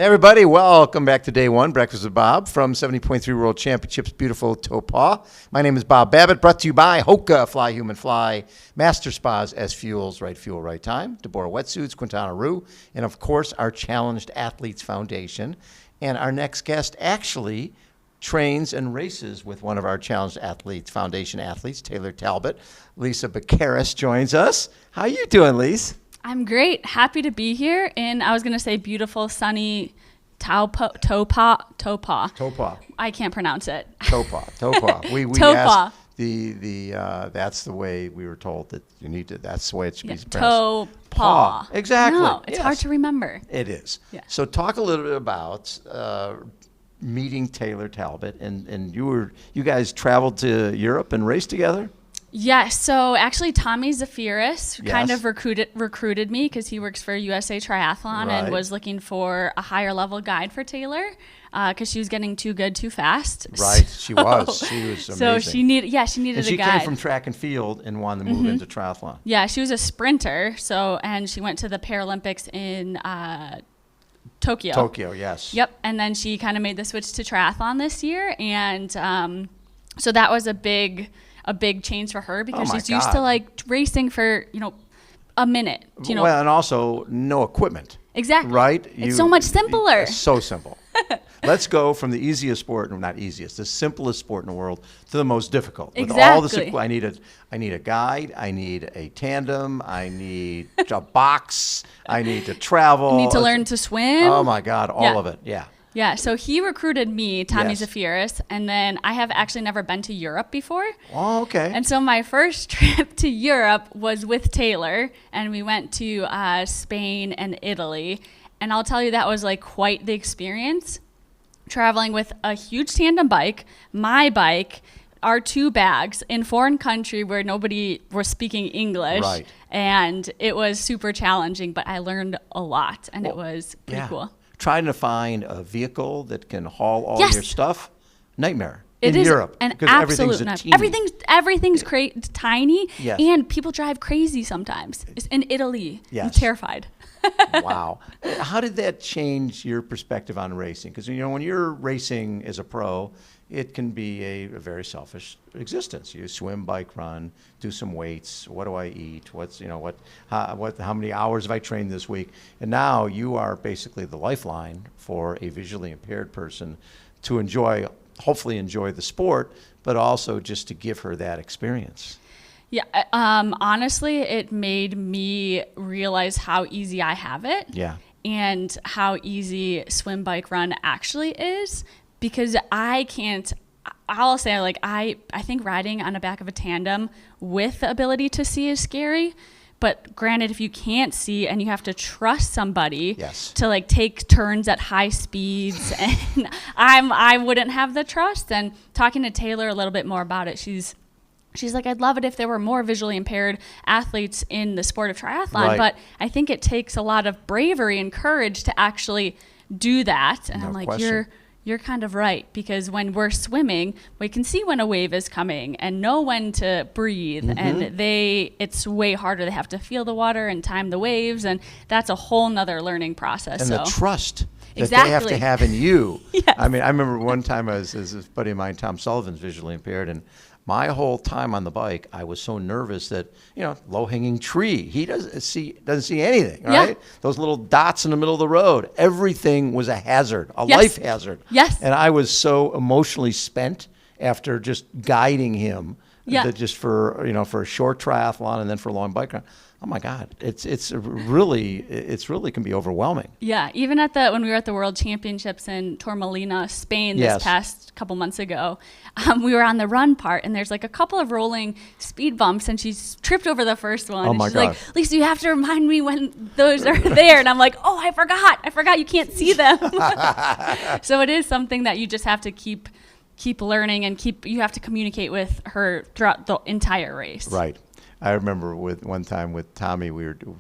Hey everybody, welcome back to Day 1, Breakfast with Bob from 70.3 World Championships, beautiful Taupo. My name is Bob Babbitt, brought to you by HOKA, Fly Human Fly, Master Spas, SFuels, Right Fuel, Right Time, Deboer Wetsuits, Quintana, and of course our Challenged Athletes Foundation. And our next guest actually trains and races with one of our Challenged Athletes Foundation athletes, Taylor Talbot. Lisa Becharas joins us. How you doing, Lisa? I'm great. Happy to be here in, I was going to say beautiful, sunny Taupo. I can't pronounce it. Taupo. We asked that's the way we were told that you need to, that's the way it should be pronounced. Taupo. Exactly. No, it's hard to remember. It is. Yeah. So talk a little bit about meeting Taylor Talbot, and you guys traveled to Europe and raced together? Yes. So actually, Tommy Zafiris kind Yes. of recruited me because he works for USA Triathlon Right. and was looking for a higher level guide for Taylor because she was getting too good too fast. Right. She was. She was amazing. So she needed and a she guide. came from track and field and wanted to move into triathlon. Yeah, she was a sprinter. And she went to the Paralympics in Tokyo. Tokyo, yes. Yep. And then she kind of made the switch to triathlon this year. And so that was a big change for her because Oh my she's used God. to like racing for, a minute. Well, and also no equipment. Exactly. Right? It's so much simpler. It's so simple. Let's go from the easiest sport, not easiest, the simplest sport in the world to the most difficult. Exactly. With all the I need a guide, I need a tandem, I need a box, I need to travel. You need to learn to swim. Oh my God, all of it. Yeah. Yeah, so he recruited me, Tommy Yes. Zafiris, and then I have actually never been to Europe before. Oh, okay. And so my first trip to Europe was with Taylor, and we went to Spain and Italy. And I'll tell you, that was like quite the experience. Traveling with a huge tandem bike, my bike, our two bags in foreign country where nobody was speaking English. Right. And it was super challenging, but I learned a lot, and it was pretty cool. Trying to find a vehicle that can haul all Yes. your stuff, nightmare. It in is Europe, an because absolute everything's a nightmare. teeny. Everything's tiny, Yes. and people drive crazy sometimes. It's in Italy. I'm Yes. terrified. Wow. How did that change your perspective on racing? Because, when you're racing as a pro, it can be a very selfish existence. You swim, bike, run, do some weights. What do I eat? How many hours have I trained this week? And now you are basically the lifeline for a visually impaired person to hopefully enjoy the sport, but also just to give her that experience. Yeah, honestly, it made me realize how easy I have it. Yeah. And how easy swim, bike, run actually is, because I think riding on the back of a tandem with the ability to see is scary. But granted, if you can't see and you have to trust somebody Yes. to like take turns at high speeds, and I wouldn't have the trust. And talking to Taylor a little bit more about it, she's like, I'd love it if there were more visually impaired athletes in the sport of triathlon, Right. but I think it takes a lot of bravery and courage to actually do that. And No I'm like, question. you're kind of right, because when we're swimming, we can see when a wave is coming and know when to breathe. Mm-hmm. And it's way harder. They have to feel the water and time the waves, and that's a whole nother learning process. And the trust that Exactly. they have to have in you. Yes. I mean, I remember one time as this buddy of mine, Tom Sullivan's visually impaired, and my whole time on the bike, I was so nervous that, low-hanging tree, he doesn't see anything, right? Yeah. Those little dots in the middle of the road, everything was a hazard, a Yes. life hazard. Yes. And I was so emotionally spent after just guiding him, Yeah. that just for a short triathlon and then for a long bike ride. Oh my God, it's really can be overwhelming. Yeah, even when we were at the World Championships in Torremolinos, Spain, Yes. this past couple months ago, we were on the run part, and there's like a couple of rolling speed bumps, and she's tripped over the first one. Oh and my she's God. like, Lisa, you have to remind me when those are there. And I'm like, oh, I forgot you can't see them. So it is something that you just have to keep learning, and you have to communicate with her throughout the entire race. Right. I remember one time with Tommy,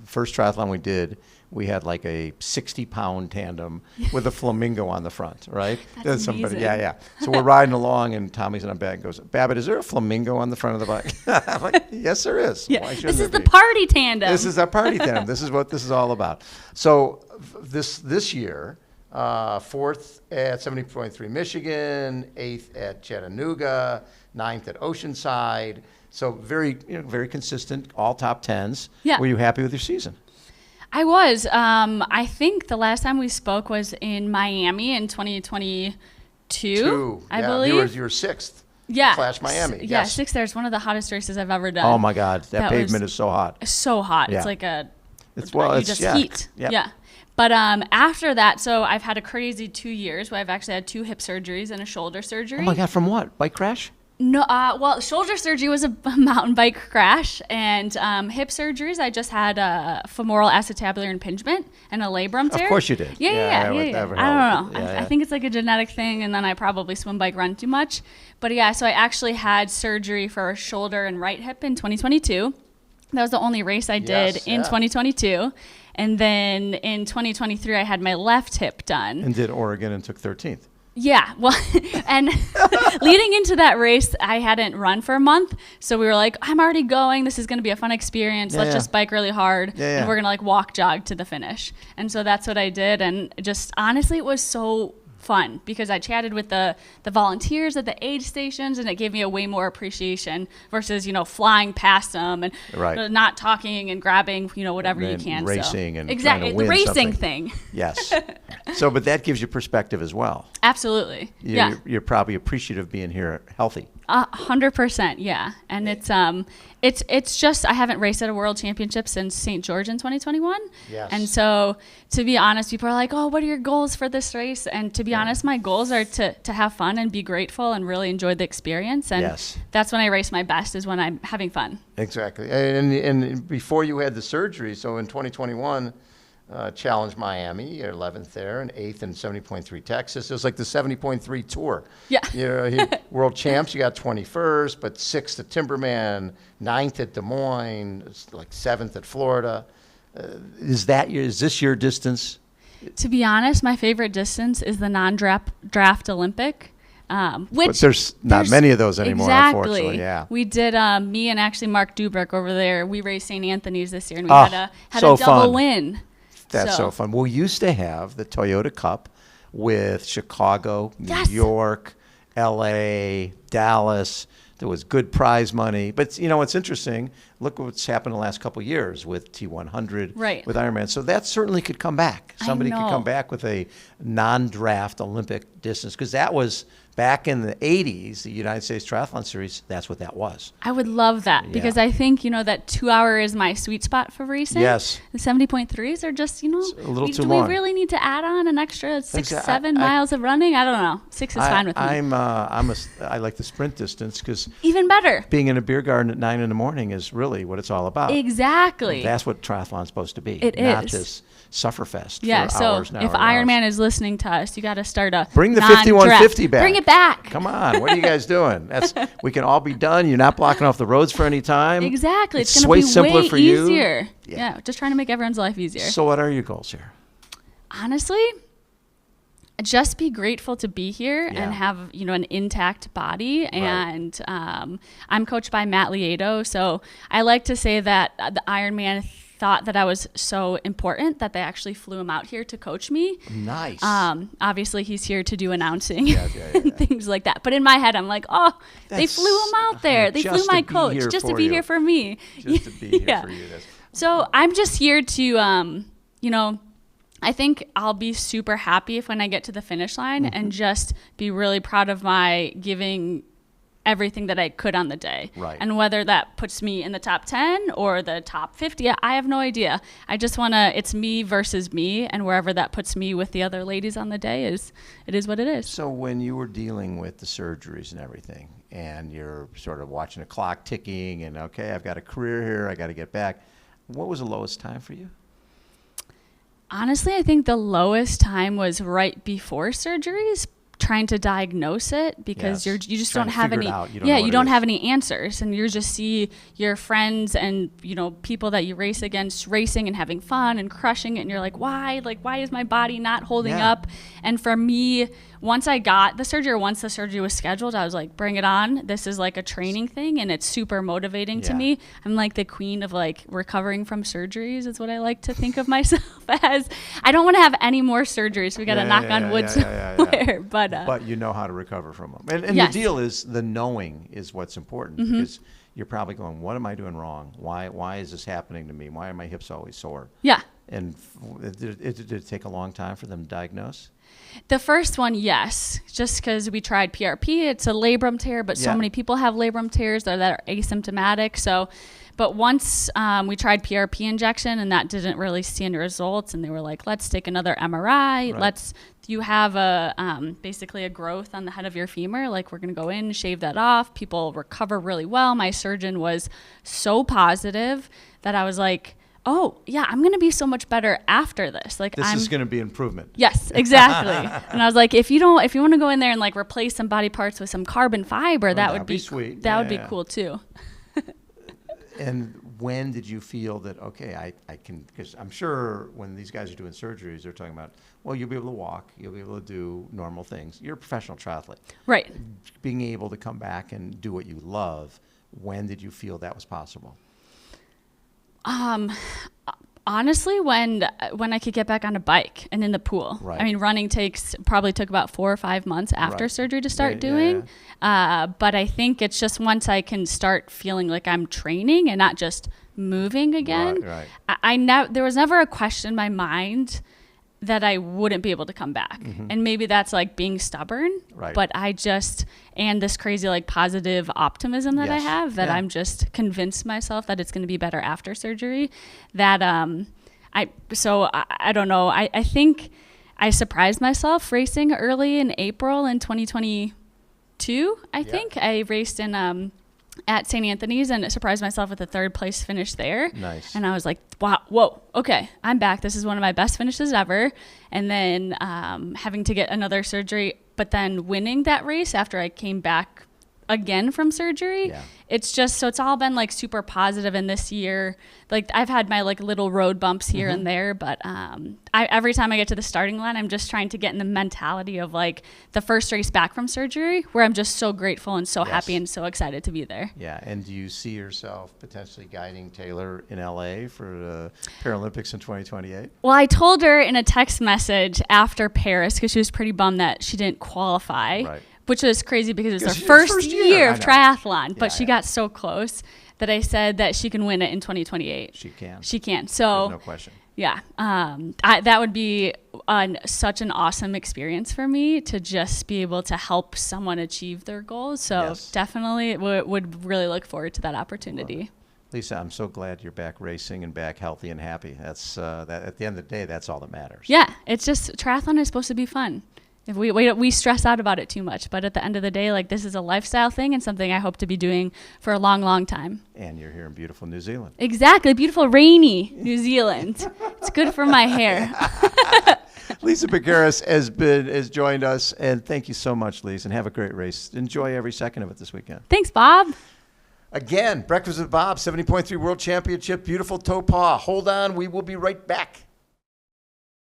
first triathlon we did, we had like a 60-pound tandem with a flamingo on the front, right? That's amazing. amazing. Yeah. So we're riding along, and Tommy's in our back and goes, Babbitt, is there a flamingo on the front of the bike? I'm like, yes, there is. Yeah. Why shouldn't This is there the be? party tandem. This is our party tandem. This is what this is all about. So this year, 4th at 70.3 Michigan, 8th at Chattanooga, 9th at Oceanside. So very consistent, all top 10s. Yeah. Were you happy with your season? I was. I think the last time we spoke was in Miami in 2022, I believe. You were 6th. Yeah. Slash Miami. Yeah, Yes. 6th there. It's one of the hottest races I've ever done. Oh my God, that pavement was is so hot. So hot. Yeah. It's like heat. Yep. Yeah. But after that, so I've had a crazy 2 years where I've actually had 2 hip surgeries and a shoulder surgery. Oh my God, from what? Bike crash? No, well, shoulder surgery was a mountain bike crash, and hip surgeries, I just had a femoral acetabular impingement and a labrum tear. Of course you did. Yeah. I don't know. Yeah, I think it's like a genetic thing, and then I probably swim, bike, run too much. But yeah, so I actually had surgery for a shoulder and right hip in 2022. That was the only race I did in 2022. And then in 2023, I had my left hip done. And did Oregon and took 13th. Yeah, well, and leading into that race, I hadn't run for a month, so we were like, I'm already going. This is going to be a fun experience. Let's just bike really hard, and we're going to like walk, jog to the finish. And so that's what I did, and just honestly, it was so fun because I chatted with the volunteers at the aid stations, and it gave me a way more appreciation versus flying past them and not talking and grabbing whatever you can. Racing and exactly trying to win the racing something. thing. Yes. So, but that gives you perspective as well. Absolutely. You're probably appreciative of being here healthy. 100%, yeah. And it's just I haven't raced at a world championship since St. George in 2021. Yes. And so, to be honest, people are like, "Oh, what are your goals for this race?" And to be honest, my goals are to have fun and be grateful and really enjoy the experience. And that's when I race my best, is when I'm having fun. Exactly. And before you had the surgery, so in 2021. Challenge Miami, you're 11th there, and 8th in 70.3 Texas. It was like the 70.3 tour. Yeah. World champs, you got 21st, but 6th at Timberman, 9th at Des Moines, it's like 7th at Florida. Is this your distance? To be honest, my favorite distance is the non-draft Olympic. But there's not many of those anymore, unfortunately. Yeah. We did, me and actually Mark Dubrick over there, we raced St. Anthony's this year, and we had a double win. That's so fun. We used to have the Toyota Cup with Chicago, New York, LA, Dallas. There was good prize money. But, what's interesting, look what's happened the last couple of years with T100, with Ironman. So that certainly could come back. Somebody could come back with a non-draft Olympic distance, because that was back in the 80s, the United States Triathlon Series. That's what that was. I would love that because I think, that 2 hour is my sweet spot for racing. Yes. The 70.3s are just, a little too long. Do we really need to add on an extra 7 miles of running? I don't know. 6 is fine with me. I like the sprint distance because even better. Being in a beer garden at 9 in the morning is really what it's all about. Exactly. That's what triathlon's supposed to be. Not this sufferfest for so hours now. If Ironman is listening to us, you got to start a bring the 5150 back. Bring it back. Come on, what are you guys doing? We can all be done. You're not blocking off the roads for any time. Exactly, it's going to be simpler way for you. easier. Yeah, just trying to make everyone's life easier. So, what are your goals here? Honestly, just be grateful to be here and have an intact body. And I'm coached by Matt Lieto, so I like to say that the Ironman thought that I was so important that they actually flew him out here to coach me. Nice. Obviously, he's here to do announcing and things like that. But in my head, I'm like, they flew him out there. They flew my coach just to be here for me. Just to be here for you. So I'm just here to, I think I'll be super happy if when I get to the finish line and just be really proud of my giving everything that I could on the day. Right. And whether that puts me in the top 10 or the top 50, I have no idea. I just want to, it's me versus me, and wherever that puts me with the other ladies on the day it is what it is. So when you were dealing with the surgeries and everything, and you're sort of watching the clock ticking and, okay, I've got a career here, I got to get back, what was the lowest time for you? Honestly, I think the lowest time was right before surgeries, trying to diagnose it, because you just don't have any you don't have any answers, and you just see your friends and people that you race against racing and having fun and crushing it, and you're like, why is my body not holding up? And for me, once I got the surgery, or once the surgery was scheduled, I was like, bring it on. This is like a training thing, and it's super motivating to me. I'm like the queen of like recovering from surgeries is what I like to think of myself as. I don't want to have any more surgeries. We got to knock on wood somewhere. But you know how to recover from them. And the deal is the knowing is what's important, because you're probably going, what am I doing wrong? Why is this happening to me? Why are my hips always sore? Yeah. And did it take a long time for them to diagnose? The first one, yes, just because we tried PRP. It's a labrum tear, but so many people have labrum tears that are asymptomatic. So, but once we tried PRP injection, and that didn't really see any results, and they were like, let's take another MRI. Right. You have basically a growth on the head of your femur. Like, we're going to go in, shave that off. People recover really well. My surgeon was so positive that I was like, oh, yeah, I'm going to be so much better after this. Like, this is going to be improvement. Yes, exactly. And I was like, if you want to go in there and like replace some body parts with some carbon fiber, that would be sweet. That would be cool too. And when did you feel that, okay, I can, because I'm sure when these guys are doing surgeries, they're talking about, well, you'll be able to walk, you'll be able to do normal things. You're a professional triathlete. Right. Being able to come back and do what you love, when did you feel that was possible? Honestly, when I could get back on a bike and in the pool. Right. I mean, running probably took about 4 or 5 months after surgery to start doing. But I think it's just once I can start feeling like I'm training and not just moving again. Right. There was never a question in my mind that I wouldn't be able to come back. And maybe that's like being stubborn, but and this crazy like positive optimism that I have, that I'm just convinced myself that it's going to be better after surgery, that I don't know. I think I surprised myself racing early in April in 2022. I think I raced in at St. Anthony's and surprised myself with a 3rd place finish there. Nice. And I was like, wow, whoa, okay, I'm back. This is one of my best finishes ever. And then having to get another surgery, but then winning that race after I came back again from surgery. It's just, so it's all been like super positive. And this year, like I've had my like little road bumps here and there, but every time I get to the starting line, I'm just trying to get in the mentality of like the first race back from surgery, where I'm just so grateful and so happy and so excited to be there. Yeah. And do you see yourself potentially guiding Taylor in LA for the Paralympics in 2028? Well, I told her in a text message after Paris, because she was pretty bummed that she didn't qualify. Right. Which was crazy because it was her first year of triathlon, but she got so close that I said that she can win it in 2028. She can. She can. So, there's no question. Yeah. That would be such an awesome experience for me to just be able to help someone achieve their goals. So definitely would really look forward to that opportunity. Lisa, I'm so glad you're back racing and back healthy and happy. That's that. At the end of the day, that's all that matters. Yeah. It's just, triathlon is supposed to be fun. If we stress out about it too much, but at the end of the day, like, this is a lifestyle thing and something I hope to be doing for a long, long time. And you're here in beautiful New Zealand. Exactly, beautiful rainy New Zealand. It's good for my hair. Lisa Becharas has joined us, and thank you so much, Lisa, and have a great race. Enjoy every second of it this weekend. Thanks, Bob. Again, Breakfast with Bob, 70.3 World Championship, beautiful Taupo. Hold on, we will be right back.